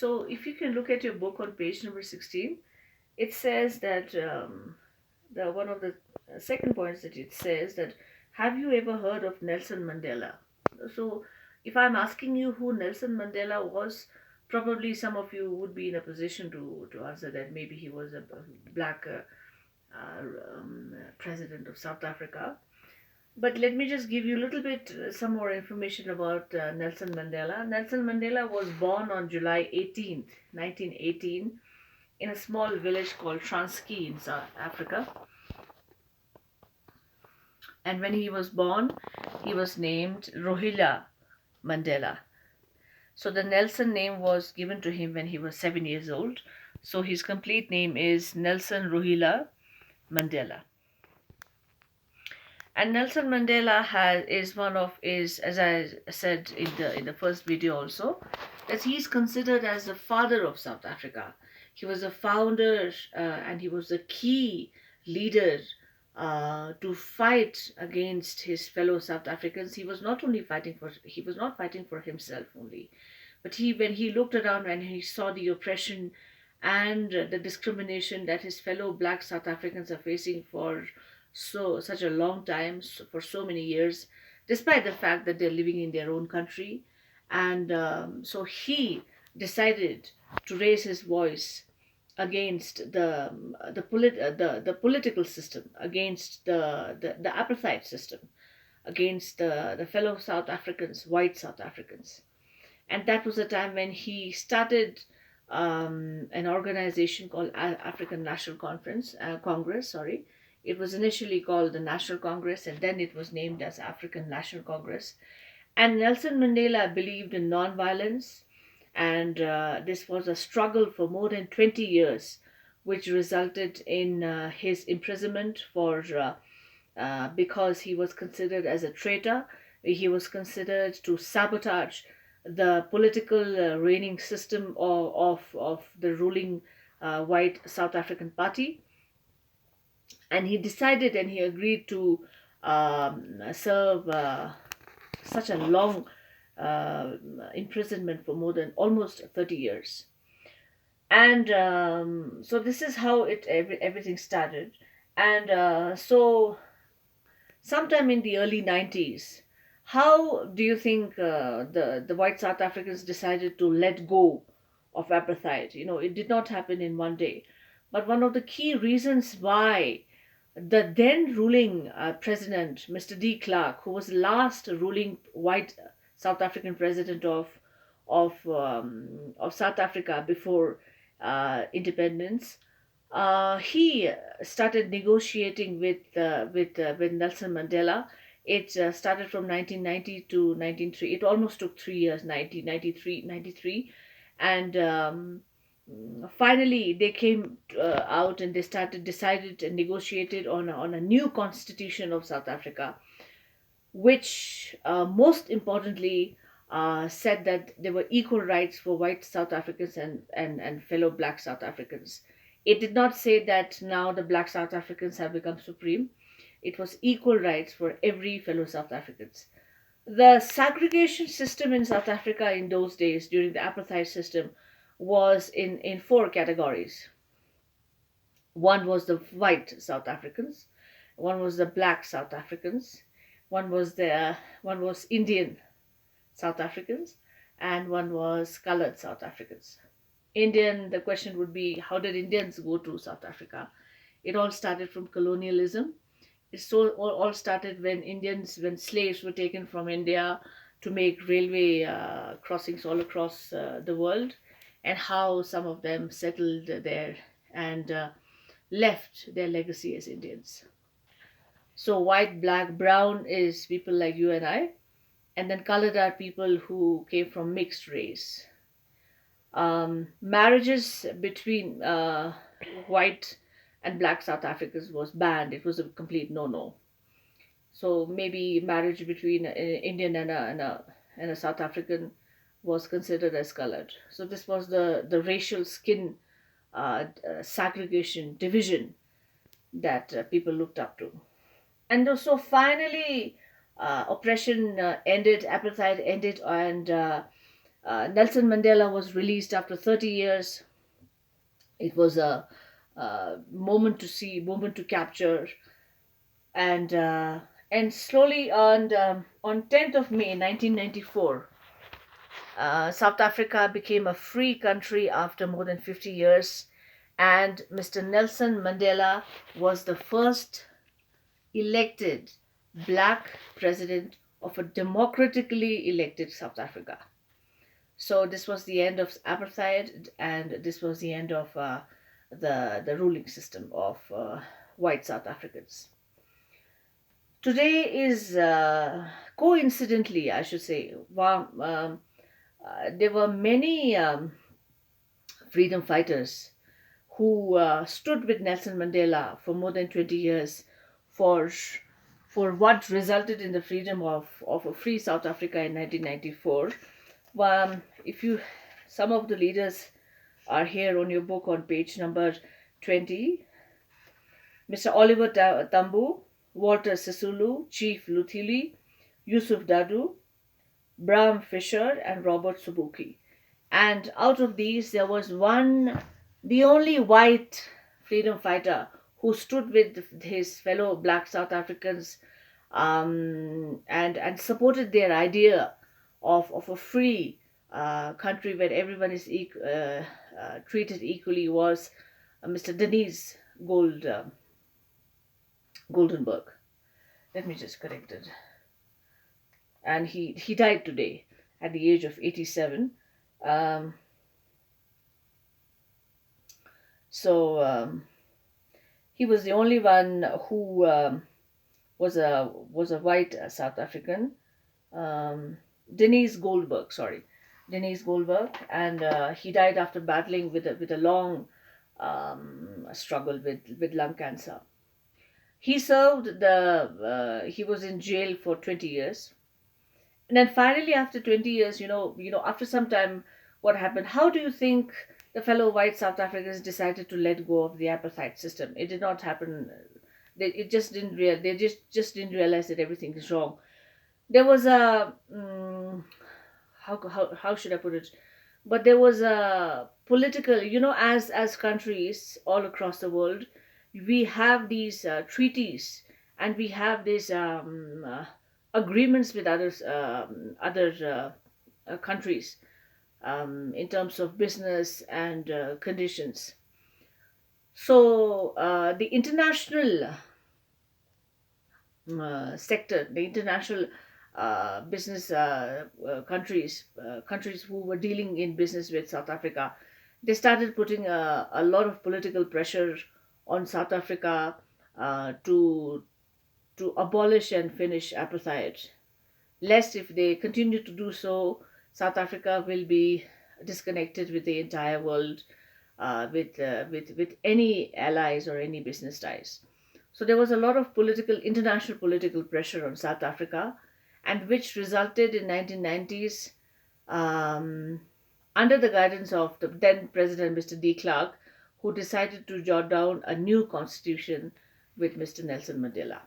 So if you can look at your book on page number 16, it says that the one of the second points that it says that, have you ever heard of Nelson Mandela? So if I'm asking you who Nelson Mandela was, probably some of you would be in a position to answer that maybe he was a black president of South Africa. But let me just give you a little bit, some more information about Nelson Mandela. Nelson Mandela was born on July 18th, 1918, in a small village called Transkei in South Africa. And when he was born, he was named Rolihlahla Mandela. So the Nelson name was given to him when he was 7 years old. So his complete name is Nelson Rolihlahla Mandela. And Nelson Mandela is one of as I said in the first video also, that he's considered as the father of South Africa. He was a founder and he was a key leader to fight against his fellow South Africans. He was not fighting for himself only, but when he looked around and he saw the oppression and the discrimination that his fellow black South Africans are facing for such a long time, for so many years, despite the fact that they're living in their own country, and so he decided to raise his voice against the political system, against the apartheid system, against the fellow South Africans, white South Africans. And that was the time when he started an organization called African National Congress. Sorry, it was initially called the National Congress, and then it was named as African National Congress. And Nelson Mandela believed in nonviolence, and this was a struggle for more than 20 years, which resulted in his imprisonment because he was considered as a traitor. He was considered to sabotage the political reigning system of the ruling white South African party. And he decided and he agreed to serve such a long imprisonment for more than almost 30 years. And so this is how everything started. And so sometime in the early 90s, how do you think the white South Africans decided to let go of apartheid? It did not happen in one day. But one of the key reasons why the then ruling president, Mr. De Klerk, who was the last ruling white South African president of South Africa before independence, he started negotiating with Nelson Mandela. It started from 1990 to 1993. It almost took 3 years, 1993, and finally they came out and decided and negotiated on a new constitution of South Africa, which most importantly said that there were equal rights for white South Africans and fellow black South Africans. It did not say that now the black South Africans have become supreme. It was equal rights for every fellow South Africans. The segregation system in South Africa in those days, during the apartheid system, was in four categories. One was the white South Africans, one was the black South Africans, one was Indian South Africans, and one was colored South Africans. The question would be, how did Indians go to South Africa? It all started from colonialism. All started when slaves were taken from India to make railway crossings all across the world, and how some of them settled there and left their legacy as Indians. So white, black, brown is people like you and I, and then colored are people who came from mixed race. Marriages between white and black South Africans was banned. It was a complete no-no. So maybe marriage between an Indian and a South African was considered as colored. So this was the racial skin segregation division that people looked up to. And so finally, oppression ended, apartheid ended, and Nelson Mandela was released after 30 years. It was a moment to see, moment to capture, and slowly on 10th of May 1994, South Africa became a free country after more than 50 years, and Mr. Nelson Mandela was the first elected black president of a democratically elected South Africa. So this was the end of apartheid, and this was the end of the ruling system of white South Africans. Today is coincidentally, I should say, there were many freedom fighters who stood with Nelson Mandela for more than 20 years for for what resulted in the freedom of a free South Africa in 1994. If you, some of the leaders are here on your book on page number 20. Mr. Oliver Tambo, Walter Sisulu, Chief Luthili, Yusuf Dadu, Bram Fisher, and Robert Subuki. And out of these, there was one, the only white freedom fighter who stood with his fellow black South Africans, and supported their idea of a free country where everyone is treated equally, was Mr. Denise Goldenberg. Let me just correct it. And he died today at the age of 87. He was the only one who was a white South African. Denise Goldberg, and he died after battling with a long struggle with lung cancer. He he was in jail for 20 years. And then finally, after 20 years, after some time, what happened? How do you think the fellow white South Africans decided to let go of the apartheid system? It did not happen. They just didn't realize that everything is wrong. There was a how should I put it? But there was a political, as countries all across the world, we have these treaties, and we have these agreements with other countries, in terms of business and conditions. So the international sector, the international business countries who were dealing in business with South Africa, they started putting a lot of political pressure on South Africa to abolish and finish apartheid. Lest if they continue to do so, South Africa will be disconnected with the entire world, with any allies or any business ties. So there was a lot of international political pressure on South Africa, and which resulted in 1990s, under the guidance of the then President Mr. de Klerk, who decided to jot down a new constitution with Mr. Nelson Mandela.